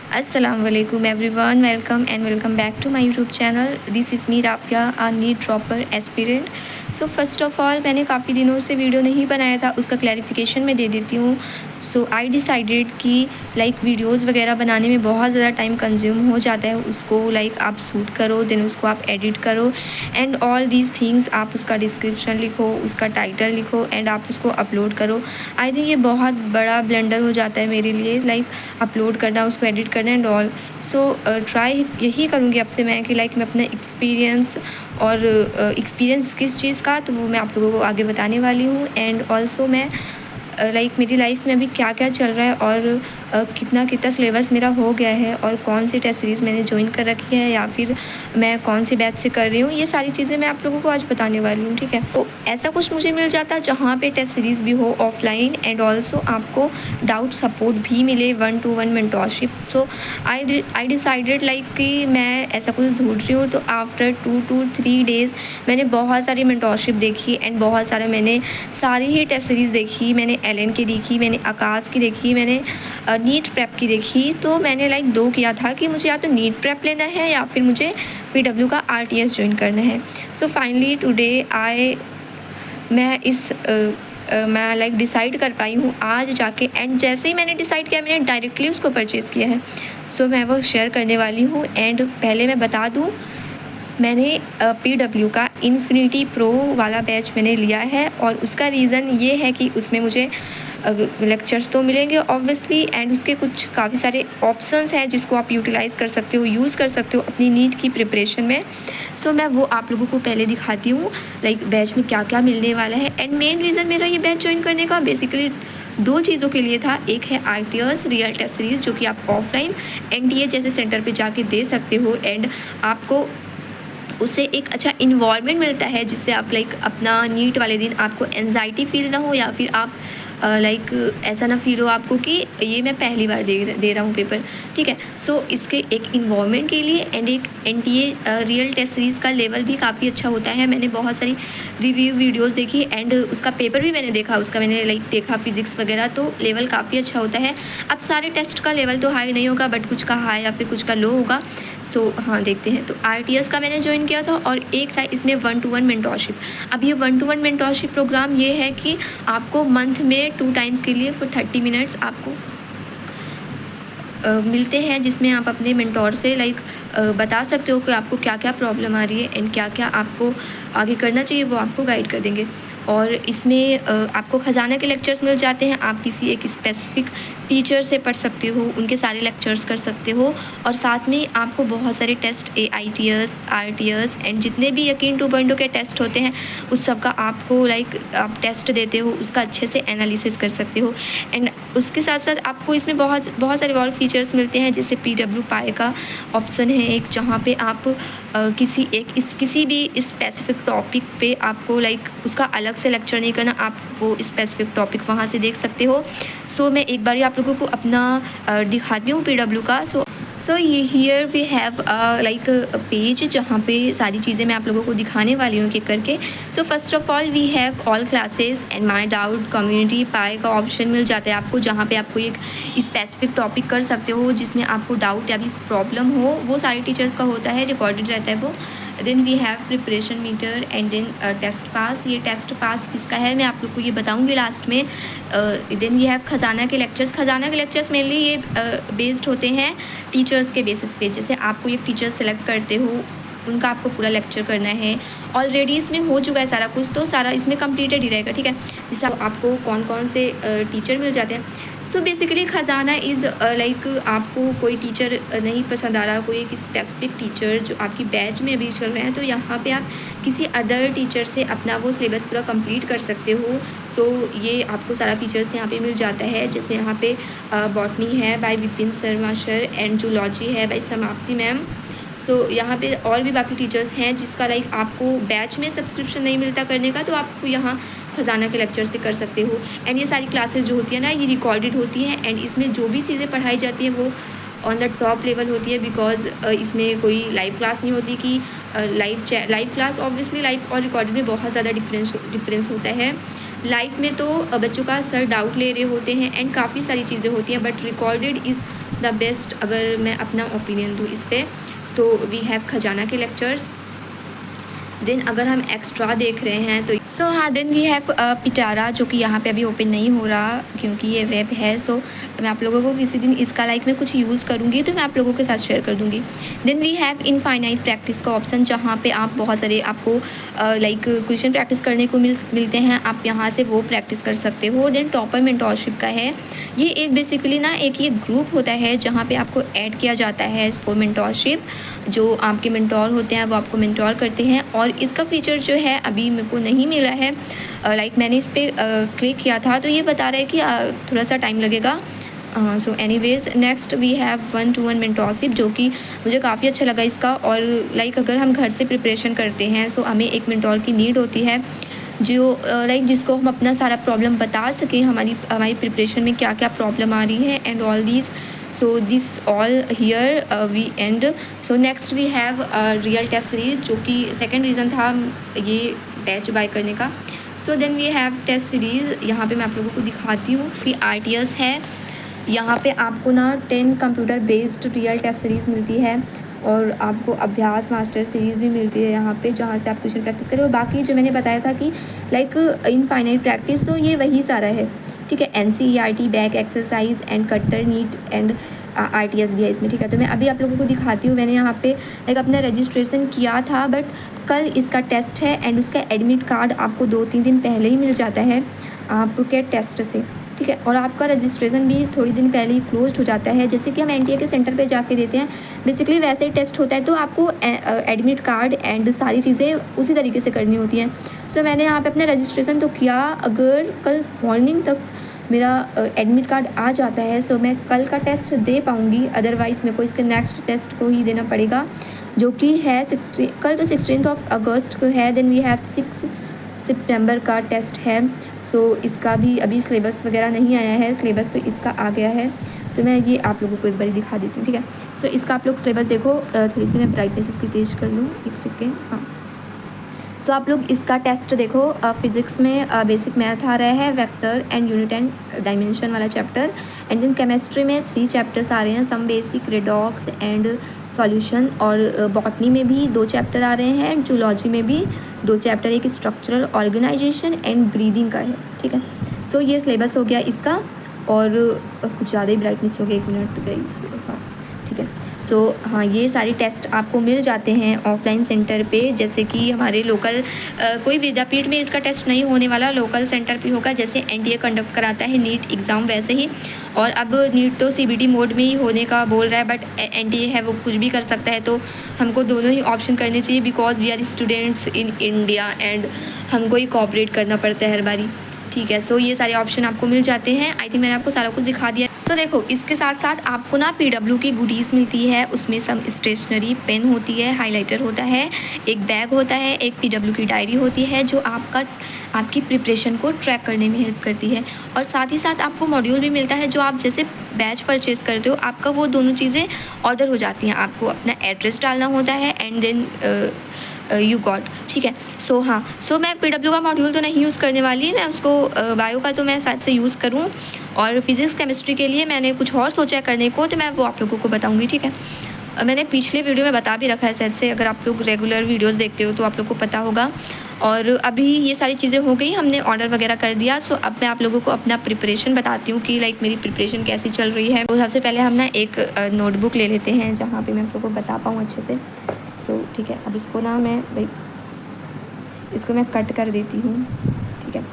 Assalamualaikum everyone, welcome and welcome back to my YouTube channel. This is me Rafia, a NEET dropper aspirant. So first of all मैंने काफ़ी दिनों से video नहीं बनाया था, उसका क्लैरिफिकेशन मैं दे देती हूँ. सो आई डिसाइडेड कि वीडियोस वगैरह बनाने में बहुत ज़्यादा टाइम कंज्यूम हो जाता है. उसको आप शूट करो, देन उसको आप एडिट करो एंड ऑल दीज थिंग्स. आप उसका डिस्क्रिप्शन लिखो, उसका टाइटल लिखो एंड आप उसको अपलोड करो. आई थिंक ये बहुत बड़ा ब्लंडर हो जाता है मेरे लिए, अपलोड करना, उसको एडिट करना एंड ऑल. सो ट्राई यही करूँगी आपसे मैं कि मैं अपना एक्सपीरियंस और एक्सपीरियंस किस चीज़ का, तो वो मैं आप लोगों को आगे बताने वाली हूँ. एंड ऑल्सो मैं मेरी लाइफ में अभी क्या क्या चल रहा है और कितना सिलेबस मेरा हो गया है और कौन सी टेस्ट सीरीज़ मैंने ज्वाइन कर रखी है या फिर मैं कौन सी बैच से कर रही हूँ, ये सारी चीज़ें मैं आप लोगों को आज बताने वाली हूँ. ठीक है, तो ऐसा कुछ मुझे मिल जाता जहाँ पे टेस्ट सीरीज़ भी हो ऑफलाइन एंड ऑल्सो आपको डाउट सपोर्ट भी मिले, 1-to-1 mentorship. So I decided कि मैं ऐसा कुछ ढूंढ रही हूँ. तो आफ्टर 2 to 3 डेज़ मैंने बहुत सारी मेंटोरशिप देखी एंड बहुत सारे मैंने सारी ही टेस्ट सीरीज़ देखी. मैंने एलन की देखी, मैंने आकाश की देखी, मैंने नीट प्रेप की देखी. तो मैंने दो किया था कि मुझे या तो नीट प्रेप लेना है या फिर मुझे पीडब्ल्यू का आरटीएस ज्वाइन करना है. सो फाइनली टुडे मैं डिसाइड कर पाई हूँ आज जाके. एंड जैसे ही मैंने डिसाइड किया मैंने डायरेक्टली उसको परचेज़ किया है. सो मैं वो शेयर करने वाली हूँ. एंड पहले मैं बता दूँ, मैंने पीडब्ल्यू का इन्फिनिटी प्रो वाला बैच मैंने लिया है और उसका रीज़न ये है कि उसमें मुझे लेक्चर्स तो मिलेंगे ऑब्वियसली एंड उसके कुछ काफ़ी सारे ऑप्शंस हैं जिसको आप यूटिलाइज़ कर सकते हो, यूज़ कर सकते हो अपनी नीट की प्रिपरेशन में. सो मैं वो आप लोगों को पहले दिखाती हूँ बैच में क्या क्या मिलने वाला है. एंड मेन रीज़न मेरा ये बैच ज्वाइन करने का बेसिकली 2 चीज़ों के लिए था. एक है आरटीएस रियल टेस्ट सीरीज़ जो कि आप ऑफलाइन एनटीए जैसे सेंटर पे जाके दे सकते हो एंड आपको उससे एक अच्छा इन्वॉल्वमेंट मिलता है जिससे आप अपना नीट वाले दिन आपको एंजाइटी फील ना हो या फिर आप ऐसा ना फील हो आपको कि ये मैं पहली बार दे रहा हूँ पेपर. ठीक है, सो इसके एक इन्वॉल्वमेंट के लिए एंड एक एनटीए रियल टेस्ट सीरीज़ का लेवल भी काफ़ी अच्छा होता है. मैंने बहुत सारी रिव्यू वीडियोस देखी एंड उसका पेपर भी मैंने देखा, उसका मैंने देखा फिज़िक्स वगैरह, तो लेवल काफ़ी अच्छा होता है. अब सारे टेस्ट का लेवल तो हाई नहीं होगा बट कुछ का हाई या फिर कुछ का लो होगा. सो हाँ, देखते हैं. तो आरटीएस का मैंने ज्वाइन किया था और एक था इसमें 1-to-1 मेंटोरशिप. अब ये 1-to-1 मेंटोरशिप प्रोग्राम ये है कि आपको मंथ में 2 टाइम्स के लिए फॉर 30 मिनट्स आपको मिलते हैं जिसमें आप अपने मेंटोर से बता सकते हो कि आपको क्या क्या प्रॉब्लम आ रही है एंड क्या क्या आपको आगे करना चाहिए, वो आपको गाइड कर देंगे. और इसमें आपको ख़जाना के लेक्चर्स मिल जाते हैं. आप किसी एक स्पेसिफिक टीचर से पढ़ सकते हो, उनके सारे लेक्चर्स कर सकते हो और साथ में आपको बहुत सारे टेस्ट AITS RTS एंड जितने भी यकीन 2.0 के टेस्ट होते हैं उस सब का आपको आप टेस्ट देते हो, उसका अच्छे से एनालिसिस कर सकते हो. एंड उसके साथ साथ आपको इसमें बहुत सारे और फीचर्स मिलते हैं. जैसे PW पाए का ऑप्शन है एक, जहाँ पे आप किसी भी स्पेसिफिक टॉपिक पे आपको उसका अलग से लेक्चर नहीं करना, आप वो स्पेसिफिक टॉपिक वहाँ से देख सकते हो. सो मैं एक बार आप लोगों को अपना दिखाती हूँ PW का. सो ये हियर वी हैव पेज जहाँ पे सारी चीज़ें मैं आप लोगों को दिखाने वाली हूँ एक करके. So first of all we have all classes and my doubt community पाए का ऑप्शन मिल जाता है आपको, जहाँ पे आपको एक स्पेसिफिक टॉपिक कर सकते हो जिसमें आपको डाउट या भी प्रॉब्लम हो. वो सारे टीचर्स का होता है, रिकॉर्डेड रहता है वो. Then we have preparation meter and then test pass. ये टेस्ट पास किसका है मैं आप लोग को ये बताऊंगी लास्ट में. देन वी हैव खजाना के लेक्चर्स. खजाना के लेक्चर्स मेनली ये बेस्ड होते हैं टीचर्स के बेसिस पे. जैसे आपको एक टीचर सेलेक्ट करते हो, उनका आपको पूरा लेक्चर करना है. ऑलरेडी इसमें हो चुका है सारा कुछ, तो सारा इसमें कंप्लीटेड ही रहेगा. ठीक है, जैसे आपको कौन कौन से टीचर मिल जाते हैं. सो बेसिकली खजाना इज़ आपको कोई टीचर नहीं पसंद आ रहा, कोई एक स्पेसिफिक टीचर जो आपकी बैच में अभी चल रहे हैं, तो यहाँ पे आप किसी अदर टीचर से अपना वो सिलेबस पूरा कंप्लीट कर सकते हो. सो ये आपको सारा फीचर्स यहाँ पे मिल जाता है. जैसे यहाँ पे बॉटनी है by Vipin Sharma sir and zoology है बाय समाप्ति मैम. सो यहाँ पे और भी बाकी टीचर्स हैं जिसका आपको बैच में सब्सक्रिप्शन नहीं मिलता करने का, तो आप यहाँ खजाना के लेक्चर से कर सकते हो. एंड ये सारी क्लासेस जो होती है ना, ये रिकॉर्डेड होती हैं एंड इसमें जो भी चीज़ें पढ़ाई जाती हैं वो ऑन द टॉप लेवल होती है. बिकॉज इसमें कोई लाइव क्लास नहीं होती कि लाइव क्लास. ऑब्वियसली लाइव और रिकॉर्डेड में बहुत ज़्यादा डिफरेंस होता है. लाइव में तो बच्चों का सर डाउट ले रहे होते हैं एंड काफ़ी सारी चीज़ें होती हैं, but recorded is the best अगर मैं अपना ओपिनियन दूँ इस पर, सो वी हैव खजाना के लेक्चर्स। देन अगर हम एक्स्ट्रा देख रहे हैं तो हाँ, देन वी हैव पिटारा, जो कि यहाँ पे अभी ओपन नहीं हो रहा क्योंकि ये वेब है। सो मैं आप लोगों को किसी दिन इसका मैं कुछ यूज़ करूँगी तो मैं आप लोगों के साथ शेयर कर दूँगी। Then we have infinite practice का ऑप्शन, जहाँ पे आप बहुत सारे आपको क्वेश्चन प्रैक्टिस करने को मिलते हैं, आप यहाँ से वो प्रैक्टिस कर सकते हो। देन टॉपर मेंटोरशिप का है, ये एक बेसिकली ये ग्रुप होता है जहाँ पे आपको ऐड किया जाता है फॉर मेंटोरशिप। जो आपके मेंटोर होते हैं वो आपको मेंटोर करते हैं, और इसका फीचर जो है अभी मेरे को नहीं मिला है। मैंने इस पर क्लिक किया था तो ये बता रहा है कि थोड़ा सा टाइम लगेगा। So anyways, next we have 1-to-1 mentorship, जो कि मुझे काफ़ी अच्छा लगा इसका। और अगर हम घर से प्रिपरेशन करते हैं सो हमें एक मेंटोर की नीड होती है, जो जिसको हम अपना सारा प्रॉब्लम बता सकें, हमारी प्रिपरेशन में क्या क्या प्रॉब्लम आ रही है and all these. So this all here we end. So next we have real test series, जो कि सेकेंड रीज़न था ये बैच बाय करने का। So then we have test series, यहाँ पे मैं आप लोगों को दिखाती हूँ कि RTS है। यहाँ पे आपको 10 computer based real test series मिलती है, और आपको अभ्यास मास्टर सीरीज़ भी मिलती है यहाँ पे, जहाँ से आप क्वेश्चन प्रैक्टिस करें। और बाकी जो मैंने बताया था कि इनफाइनाइट प्रैक्टिस, तो ये वही सारा है, ठीक है। NCERT बैक एक्सरसाइज एंड कट्टर नीट एंड RTS भी है इसमें, ठीक है। तो मैं अभी आप लोगों को दिखाती हूँ, मैंने यहाँ पे अपना रजिस्ट्रेशन किया था, बट कल इसका टेस्ट है एंड उसका एडमिट कार्ड आपको 2-3 दिन पहले ही मिल जाता है आपके टेस्ट से, ठीक है। और आपका रजिस्ट्रेशन भी थोड़ी दिन पहले ही क्लोज हो जाता है, जैसे कि हम NTA के सेंटर पे जाके देते हैं बेसिकली वैसे ही टेस्ट होता है। तो आपको एडमिट कार्ड एंड सारी चीज़ें उसी तरीके से करनी होती हैं। सो मैंने यहाँ पे अपना रजिस्ट्रेशन तो किया, अगर कल मॉर्निंग तक मेरा एडमिट कार्ड आ जाता है सो मैं कल का टेस्ट दे पाऊँगी, अदरवाइज़ मेरे को इसके नेक्स्ट टेस्ट को ही देना पड़ेगा, जो कि है कल तो 16 अगस्त को है। देन वी हैव 6 सितंबर का टेस्ट है। सो इसका भी अभी सिलेबस वगैरह नहीं आया है, सिलेबस तो इसका आ गया है, तो मैं ये आप लोगों को एक बार दिखा देती हूँ, ठीक है। सो इसका आप लोग सिलेबस देखो, थोड़ी सी मैं ब्राइटनेस इसकी तेज़ कर लूँ, एक सेकेंड, हाँ। सो आप लोग इसका टेस्ट देखो, फिज़िक्स में बेसिक मैथ आ रहा है, vector and unit and dimension वाला चैप्टर, एंड देन केमिस्ट्री में 3 चैप्टर्स आ रहे हैं, some basic, redox and solution, और बॉटनी में भी 2 चैप्टर आ रहे हैं, एंड जूलॉजी में भी 2 चैप्टर, एक स्ट्रक्चरल ऑर्गेनाइजेशन एंड ब्रीदिंग का है, ठीक है। सो ये सिलेबस हो गया इसका, और कुछ ज़्यादा ही ब्राइटनेस हो गया, 1 मिनट गाइस, हाँ ठीक है। सो हाँ, ये सारे टेस्ट आपको मिल जाते हैं ऑफलाइन सेंटर पे, जैसे कि हमारे लोकल कोई विद्यापीठ में इसका टेस्ट नहीं होने वाला, लोकल सेंटर पे होगा, जैसे NTA कंडक्ट कराता है नीट एग्ज़ाम वैसे ही। और अब नीट तो CBT मोड में ही होने का बोल रहा है, बट NTA है वो कुछ भी कर सकता है, तो हमको दोनों ही ऑप्शन करने चाहिए, because we are students in India and हमको ही कोऑपरेट करना पड़ता है हर बारी, ठीक है। सो ये सारे ऑप्शन आपको मिल जाते हैं। आई थिंक मैंने आपको सारा कुछ दिखा दिया। सो देखो, इसके साथ साथ आपको PW की गुडीज़ मिलती है, उसमें सब स्टेशनरी, पेन होती है, हाइलाइटर होता है, एक बैग होता है, एक PW की डायरी होती है, जो आपकी प्रिपरेशन को ट्रैक करने में हेल्प करती है। और साथ ही साथ आपको मॉड्यूल भी मिलता है, जो आप जैसे बैच परचेज़ करते हो, आपका वो दोनों चीज़ें ऑर्डर हो जाती हैं, आपको अपना एड्रेस डालना होता है एंड देन यू गॉट, ठीक है। सो हाँ, सो मैं PW का मॉड्यूल तो नहीं यूज़ करने वाली, मैं उसको बायो का तो मैं शायद से यूज़ करूँ, और फिज़िक्स केमिस्ट्री के लिए मैंने कुछ और सोचा है करने को, तो मैं वो आप लोगों को बताऊँगी, ठीक है। मैंने पिछले वीडियो में बता भी रखा है शायद से, अगर आप लोग रेगुलर वीडियोज़ देखते हो तो आप लोग को पता होगा। और अभी ये सारी चीज़ें हो गई, हमने ऑर्डर वगैरह कर दिया। सो अब मैं आप लोगों को अपना प्रिपरेशन बताती हूँ कि मेरी प्रिपरेशन कैसी चल रही है। तो सबसे पहले हम एक नोटबुक ले लेते हैं, जहाँ पे मैं आप लोगों को बता पाऊँ अच्छे से। सो ठीक है, अब इसको मैं इसको मैं कट कर देती हूँ, ठीक है।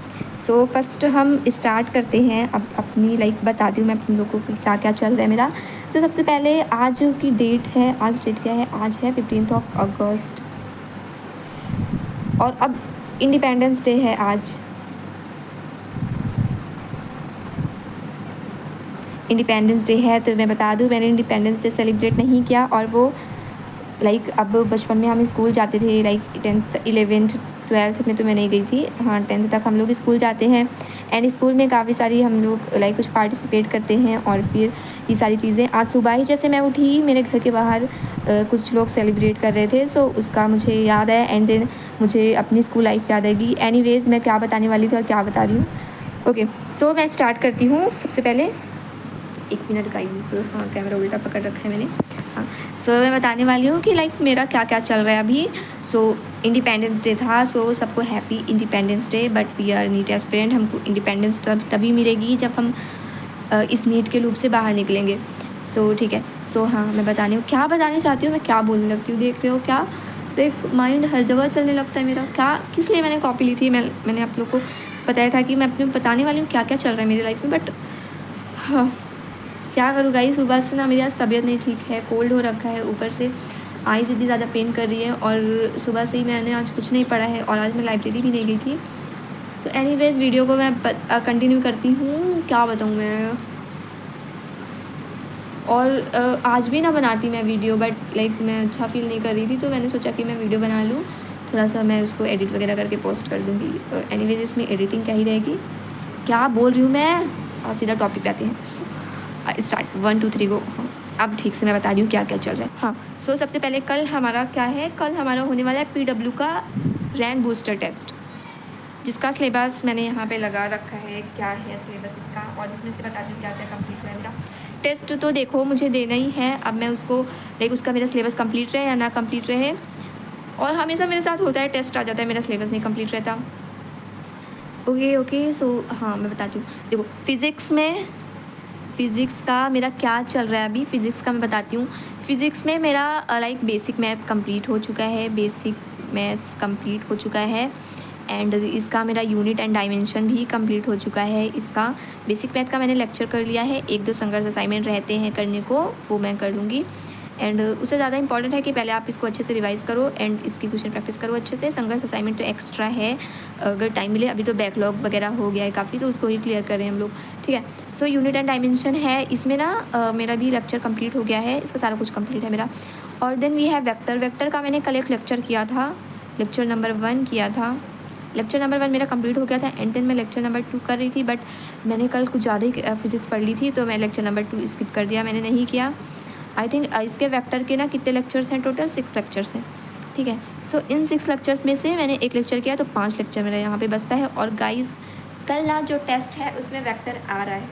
सो फर्स्ट हम स्टार्ट करते हैं, अब अपनी बताती हूँ मैं अपने लोगों को क्या क्या चल रहा है मेरा। तो सबसे पहले आज की डेट है, आज डेट क्या है, आज है 15 अगस्त, और अब इंडिपेंडेंस डे है आज। इंडिपेंडेंस डे है, तो मैं बता दूँ, मैंने इंडिपेंडेंस डे सेलिब्रेट नहीं किया, और वो अब बचपन में हम स्कूल जाते थे, 10th 11th 12th में तो मैं नहीं गई थी, हाँ 10th तक हम लोग स्कूल जाते हैं, एंड स्कूल में काफ़ी सारी हम लोग कुछ पार्टिसिपेट करते हैं, और फिर ये सारी चीज़ें। आज सुबह ही जैसे मैं उठी, मेरे घर के बाहर कुछ लोग सेलिब्रेट कर रहे थे, सो उसका मुझे याद है, एंड देन मुझे अपनी स्कूल लाइफ याद आएगी। एनीवेज़, मैं क्या बताने वाली थी और क्या बता रही हूँ, ओके। सो मैं स्टार्ट करती हूँ सबसे पहले। एक मिनट गाइस, हाँ कैमरा उल्टा पकड़ रखा है मैंने। हाँ सो मैं बताने वाली हूँ कि लाइक मेरा क्या क्या चल रहा है अभी। सो इंडिपेंडेंस डे था, सो सबको happy independence day. But we are NEET aspirant, हमको इंडिपेंडेंस तभी मिलेगी जब हम इस नीट के लूप से बाहर निकलेंगे। सो ठीक है। सो हाँ मैं बताने हूँ, क्या बताने चाहती हूँ, मैं क्या बोलने लगती हूँ, देख रहे हो क्या, देख माइंड हर जगह चलने लगता है मेरा। क्या किस लिए मैंने कॉपी ली थी, मैंने आप लोग को बताया था कि मैं अपने बताने वाली हूँ क्या क्या चल रहा है मेरी लाइफ में। बट हाँ क्या करूँ गाइस, सुबह से ना मेरी आज तबीयत नहीं ठीक है, कोल्ड हो रखा है, ऊपर से आईज इतनी ज़्यादा पेन कर रही है, और सुबह से ही मैंने आज कुछ नहीं पढ़ा है, और आज मैं लाइब्रेरी भी नहीं गई थी। सो एनीवेज वीडियो को मैं कंटिन्यू करती हूँ, क्या बताऊँ मैं। और आज भी ना बनाती मैं वीडियो, बट लाइक मैं अच्छा फील नहीं कर रही थी, तो मैंने सोचा कि मैं वीडियो बना लूँ, थोड़ा सा मैं उसको एडिट वगैरह करके पोस्ट कर दूँगी। एनीवेज इसमें एडिटिंग क्या ही रहेगी, क्या बोल रही हूँ मैं। सीधा टॉपिक पे आते हैं, स्टार्ट 1 2 3 गो। हाँ अब ठीक से मैं बता रही हूँ क्या क्या चल रहा है। हाँ सो सबसे पहले कल हमारा क्या है, कल हमारा होने वाला है PW का रैंक बूस्टर टेस्ट, जिसका सिलेबस मैंने यहाँ पे लगा रखा है, क्या है सिलेबस इसका, और इसमें से बता दूँ क्या क्या कंप्लीट हुआ है मेरा। टेस्ट तो देखो मुझे देना ही है, अब मैं उसको लाइक उसका मेरा सिलेबस कंप्लीट रहे या ना कंप्लीट रहे, और हमेशा मेरे साथ होता है, टेस्ट आ जाता है मेरा सिलेबस नहीं कंप्लीट रहता। ओके सो हाँ मैं बताती हूँ, देखो फ़िज़िक्स का मेरा क्या चल रहा है अभी। फ़िज़िक्स का मैं बताती हूँ। फ़िज़िक्स में मेरा लाइक बेसिक मैथ कंप्लीट हो चुका है, बेसिक मैथ्स कंप्लीट हो चुका है, एंड इसका मेरा यूनिट एंड डायमेंशन भी कंप्लीट हो चुका है। इसका बेसिक मैथ का मैंने लेक्चर कर लिया है, 1-2 संघर्ष असाइनमेंट रहते हैं करने को, वो मैं कर लूँगी। एंड उससे ज़्यादा इंपॉर्टेंट है कि पहले आप इसको अच्छे से रिवाइज़ करो एंड इसकी क्वेश्चन प्रैक्टिस करो अच्छे से। संघर्ष असाइनमेंट तो एक्स्ट्रा है, अगर टाइम मिले, अभी तो बैकलॉग वगैरह हो गया है काफ़ी, तो उसको ही क्लियर करें हम लोग, ठीक है। सो यूनिट एंड डायमेंशन है, इसमें ना मेरा भी लेक्चर कंप्लीट हो गया है, इसका सारा कुछ कंप्लीट है मेरा। और देन वी है वेक्टर का मैंने कल एक लेक्चर किया था, लेक्चर नंबर 1 किया था। लेक्चर नंबर 1 मेरा कंप्लीट हो गया था, एंड देन मैं लेक्चर नंबर 2 कर रही थी, बट मैंने कल कुछ ज़्यादा ही फिजिक्स पढ़ ली थी, तो मैं लेक्चर नंबर 2 स्किप कर दिया, मैंने नहीं किया। आई थिंक इसके वेक्टर के ना कितने लेक्चर्स हैं, टोटल 6 लेक्चर्स हैं, ठीक है। सो इन 6 लेक्चर्स में से मैंने एक लेक्चर किया, तो 5 लेक्चर मेरा यहाँ पे बचता है। और गाइस कल ना जो टेस्ट है उसमें वेक्टर आ रहा है,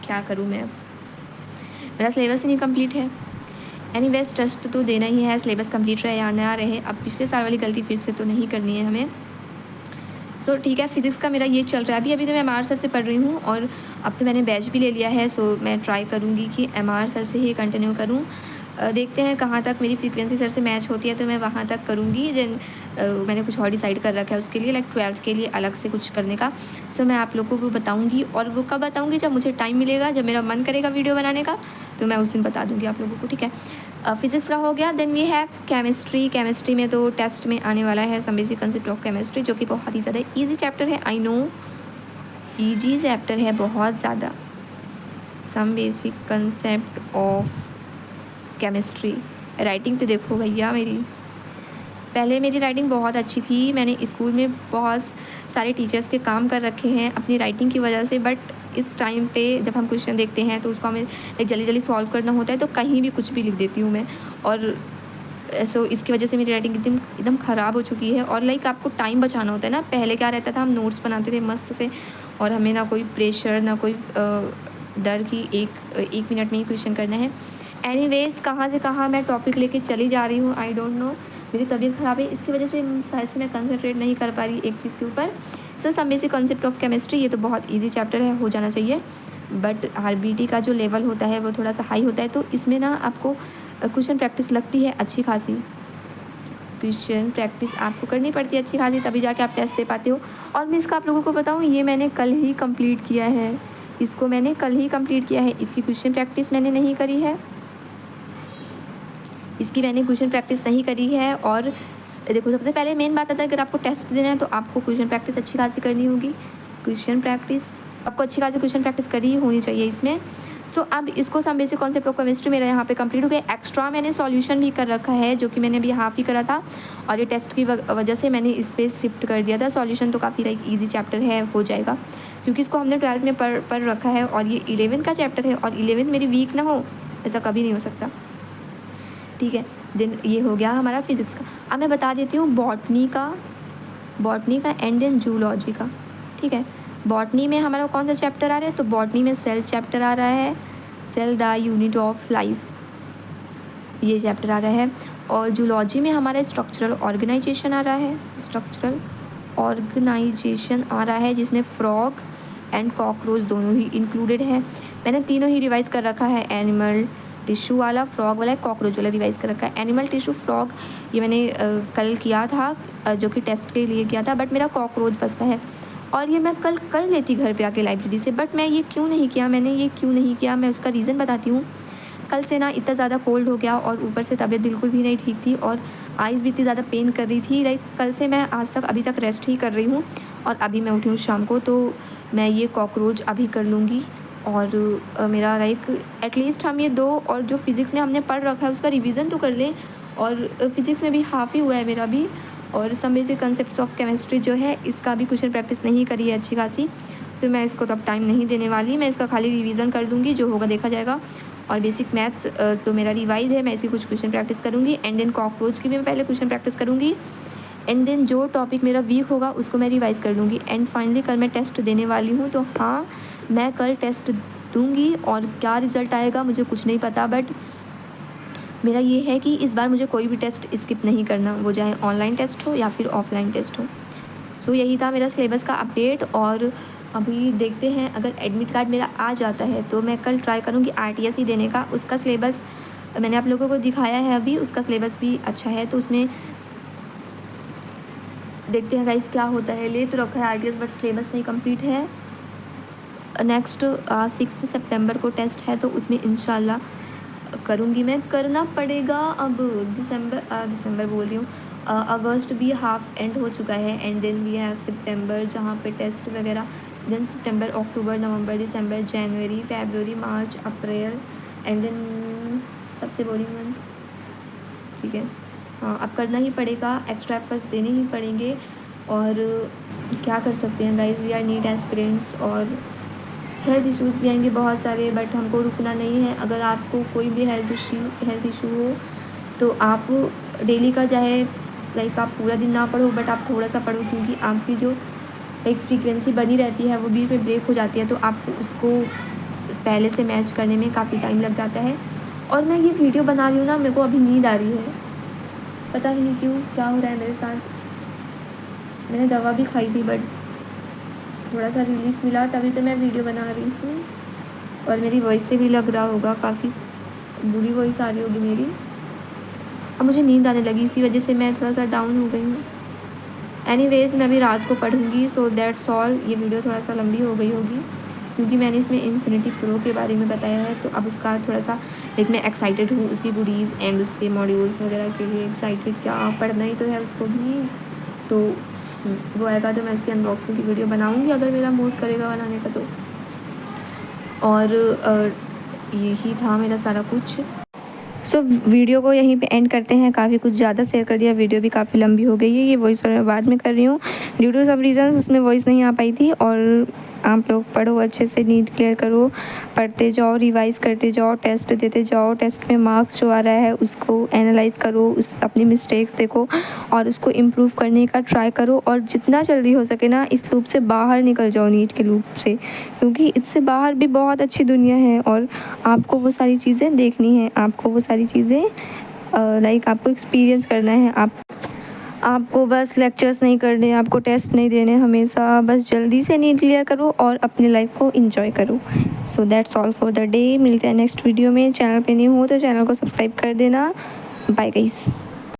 क्या करूँ मैं, मेरा सिलेबस ही नहीं कंप्लीट है। एनीवेज टेस्ट तो देना ही है, सिलेबस कंप्लीट रहे या ना रहे, अब पिछले साल वाली गलती फिर से तो नहीं करनी है हमें। सो ठीक है, फिज़िक्स का मेरा ये चल रहा है अभी तो मैं MR सर से पढ़ रही हूँ, और अब तो मैंने बैच भी ले लिया है। सो मैं ट्राई करूँगी कि MR सर से ही कंटिन्यू करूँ, देखते हैं कहाँ तक मेरी फ्रीक्वेंसी सर से मैच होती है, तो मैं वहाँ तक करूँगी। देन मैंने कुछ और डिसाइड कर रखा है उसके लिए, लाइक 12th के लिए अलग से कुछ करने का। सो मैं आप लोगों को बताऊँगी, और वो कब बताऊँगी, जब मुझे टाइम मिलेगा, जब मेरा मन करेगा वीडियो बनाने का, तो मैं उस दिन बता दूँगी आप लोगों को, ठीक है। फिज़िक्स का हो गया। देन वी हैव केमिस्ट्री में तो टेस्ट में आने वाला है some basic concept of chemistry, जो कि बहुत ही ज़्यादा ईजी चैप्टर है, आई नो ईजी चैप्टर है बहुत ज़्यादा, some basic concept of chemistry. Writing तो देखो भैया मेरी, पहले मेरी राइटिंग बहुत अच्छी थी, मैंने स्कूल में बहुत सारे टीचर्स के काम कर रखे हैं अपनी राइटिंग की वजह से, बट इस टाइम पे जब हम क्वेश्चन देखते हैं तो उसको हमें जल्दी जल्दी सॉल्व करना होता है, तो कहीं भी कुछ भी लिख देती हूँ मैं, और सो इसकी वजह से मेरी राइटिंग एकदम ख़राब हो चुकी है। और लाइक आपको टाइम बचाना होता है ना, पहले क्या रहता था, हम नोट्स बनाते थे मस्त से, और हमें ना कोई प्रेशर ना कोई डर की एक मिनट में ही क्वेश्चन करना है। एनीवेज कहाँ से कहाँ मैं टॉपिक लेके चली जा रही हूँ, आई डोंट नो, मेरी तबीयत ख़राब है, इसकी वजह से शायद से मैं कंसंट्रेट नहीं कर पा रही एक चीज़ के ऊपर। So some basic concept of chemistry, ये तो बहुत इजी चैप्टर है, हो जाना चाहिए, बट RBT का जो लेवल होता है वो थोड़ा सा हाई होता है, तो इसमें ना आपको क्वेश्चन प्रैक्टिस लगती है अच्छी खासी, क्वेश्चन प्रैक्टिस आपको करनी पड़ती है अच्छी खासी, तभी जाके आप टेस्ट दे पाते हो। और मैं इसका आप लोगों को बताऊँ, ये मैंने कल ही कंप्लीट किया है, इसको मैंने कल ही कंप्लीट किया है, इसकी क्वेश्चन प्रैक्टिस मैंने नहीं करी है, इसकी मैंने क्वेश्चन प्रैक्टिस नहीं करी है। और देखो सबसे पहले मेन बात आता है, अगर आपको टेस्ट देना है तो आपको क्वेश्चन प्रैक्टिस अच्छी खासी करनी होगी, क्वेश्चन प्रैक्टिस आपको अच्छी खासी क्वेश्चन प्रैक्टिस करी होनी चाहिए इसमें। सो अब इसको some basic concept of chemistry मेरा यहाँ पे कंप्लीट हो गया। एक्स्ट्रा मैंने सॉल्यूशन भी कर रखा है, जो कि मैंने अभी हाफ ही करा था, और ये टेस्ट की वजह से मैंने इस पर शिफ्ट कर दिया था। सॉल्यूशन तो काफ़ी लाइक ईजी चैप्टर है, हो जाएगा, क्योंकि इसको हमने 12th में पढ़ रखा है, और ये 11th का चैप्टर है, और 11th मेरी वीक ना हो ऐसा कभी नहीं हो सकता, ठीक है। देन ये हो गया हमारा फिज़िक्स का। अब मैं बता देती हूँ बॉटनी का एंड देन जूलॉजी का, ठीक है। बॉटनी में हमारा कौन सा चैप्टर आ रहा है, तो बॉटनी में सेल चैप्टर आ रहा है, cell the unit of life, ये चैप्टर आ रहा है। और जूलॉजी में हमारा स्ट्रक्चरल ऑर्गेनाइजेशन आ रहा है, स्ट्रक्चरल ऑर्गेनाइजेशन आ रहा है, जिसमें फ्रॉग एंड कॉकरोच दोनों ही इंक्लूडेड है। मैंने तीनों ही रिवाइज़ कर रखा है, एनिमल टिश्यू वाला, फ्रॉग वाला, कॉकरोच वाला रिवाइज़ कर रखा है। एनिमल टिश्यू फ्रॉग ये मैंने कल किया था, जो कि टेस्ट के लिए किया था, बट मेरा कॉकरोच बचता है और ये मैं कल कर लेती घर पे आके लाइब्रेरी से, बट मैं ये क्यों नहीं किया, मैंने ये क्यों नहीं किया, मैं उसका रीज़न बताती हूँ। कल से ना इतना ज़्यादा कोल्ड हो गया और ऊपर से तबीयत बिल्कुल भी नहीं ठीक थी और आइज़ भी इतनी ज़्यादा पेन कर रही थी। लाइक कल से मैं आज तक अभी तक रेस्ट ही कर रही हूँ और अभी मैं उठी हूँ शाम को, तो मैं ये कॉकरोच अभी कर लूँगी। और मेरा लाइक एटलीस्ट हम ये 2 और जो फिज़िक्स में हमने पढ़ रखा है उसका रिवीजन तो कर लें। और फिज़िक्स में भी हाफ़ ही हुआ है मेरा भी, और some basic concepts of chemistry जो है इसका भी क्वेश्चन प्रैक्टिस नहीं करी है अच्छी खासी, तो मैं इसको तब टाइम नहीं देने वाली, मैं इसका खाली रिवीजन कर दूँगी, जो होगा देखा जाएगा। और बेसिक मैथ्स तो मेरा रिवाइज़ है, मैं इसकी कुछ क्वेश्चन प्रैक्टिस करूँगी, एंड देन कॉकरोच की भी मैं पहले क्वेश्चन प्रैक्टिस करूँगी, एंड देन जो टॉपिक मेरा वीक होगा उसको मैं रिवाइज़ कर लूँगी। एंड फाइनली कल मैं टेस्ट देने वाली हूँ, तो हाँ मैं कल टेस्ट दूँगी और क्या रिज़ल्ट आएगा मुझे कुछ नहीं पता, बट मेरा ये है कि इस बार मुझे कोई भी टेस्ट स्किप नहीं करना, वो चाहे ऑनलाइन टेस्ट हो या फिर ऑफलाइन टेस्ट हो। सो यही था मेरा सिलेबस का अपडेट। और अभी देखते हैं, अगर एडमिट कार्ड मेरा आ जाता है तो मैं कल ट्राई करूँगी RTS ही देने का। उसका सिलेबस मैंने आप लोगों को दिखाया है अभी, उसका सिलेबस भी अच्छा है, तो उसमें देखते हैं गाइस क्या होता है। ले तो रखा है RTS, बट सिलेबस नहीं कंप्लीट है। नेक्स्ट 6 सितंबर को टेस्ट है, तो उसमें इंशाल्लाह करूँगी, मैं करना पड़ेगा। अब दिसंबर बोल रही हूँ, अगस्त भी हाफ एंड हो चुका है, and then we have September जहाँ पे टेस्ट वगैरह, then September, October, November, December, January, February, March, April, and then सबसे बोरिंग मंथ, ठीक है। हाँ अब करना ही पड़ेगा, एक्स्ट्रा एफर्ट्स देने ही पड़ेंगे, और क्या कर सकते हैं guys, we are NEET aspirants. और हेल्थ इश्यूज़ भी आएंगे बहुत सारे, बट हमको रुकना नहीं है। अगर आपको कोई भी हेल्थ इशू हो तो आप डेली का चाहे लाइक आप पूरा दिन ना पढ़ो, बट आप थोड़ा सा पढ़ो, क्योंकि आपकी जो एक फ्रीक्वेंसी बनी रहती है वो बीच में ब्रेक हो जाती है, तो आपको उसको पहले से मैच करने में काफ़ी टाइम लग जाता है। और मैं ये वीडियो बना रही हूँ ना, मेरे को अभी नींद आ रही है, पता नहीं क्यों, क्या हो रहा है मेरे साथ। मैंने दवा भी खाई थी, बट थोड़ा सा रिलीफ मिला, तभी तो मैं वीडियो बना रही हूँ। और मेरी वॉइस से भी लग रहा होगा, काफ़ी बुरी वॉइस आ रही होगी मेरी। अब मुझे नींद आने लगी, इसी वजह से मैं थोड़ा सा डाउन हो गई हूँ। एनीवेज मैं अभी रात को पढ़ूँगी, सो दैट्स ऑल। ये वीडियो थोड़ा सा लंबी हो गई होगी, क्योंकि मैंने इसमें इन्फिनिटी प्रो के बारे में बताया है, तो अब उसका थोड़ा सा लाइक मैं एक्साइटेड हूँ, उसकी गुडीज़ एंड उसके मॉड्यूल्स वगैरह के लिए एक्साइटेड, क्या पढ़ना ही तो है उसको भी, तो वो आएगा तो मैं उसकी अनबॉक्सिंग की वीडियो बनाऊँगी, अगर मेरा मूड करेगा बनाने का तो। और यही था मेरा सारा कुछ। सो वीडियो को यहीं पे एंड करते हैं, काफ़ी कुछ ज़्यादा शेयर कर दिया, वीडियो भी काफ़ी लंबी हो गई है। ये वॉइस मैं बाद में कर रही हूँ, ड्यू टू सब रीज़न्स इसमें वॉइस नहीं आ पाई थी। और आप लोग पढ़ो अच्छे से, नीट क्लियर करो, पढ़ते जाओ, रिवाइज करते जाओ, टेस्ट देते जाओ, टेस्ट में मार्क्स जो आ रहा है उसको एनालाइज करो, उस अपनी मिस्टेक्स देखो और उसको इम्प्रूव करने का ट्राई करो, और जितना जल्दी हो सके ना इस लूप से बाहर निकल जाओ, नीट के लूप से, क्योंकि इससे बाहर भी बहुत अच्छी दुनिया है और आपको वो सारी चीज़ें देखनी है, आपको वो सारी चीज़ें लाइक आपको एक्सपीरियंस करना है। आपको बस लेक्चर्स नहीं करने, आपको टेस्ट नहीं देने हमेशा, बस जल्दी से नीट क्लियर करो और अपनी लाइफ को एंजॉय करो। So that's all for the day. मिलते हैं नेक्स्ट वीडियो में। चैनल पे नहीं हो तो चैनल को सब्सक्राइब कर देना। Bye guys.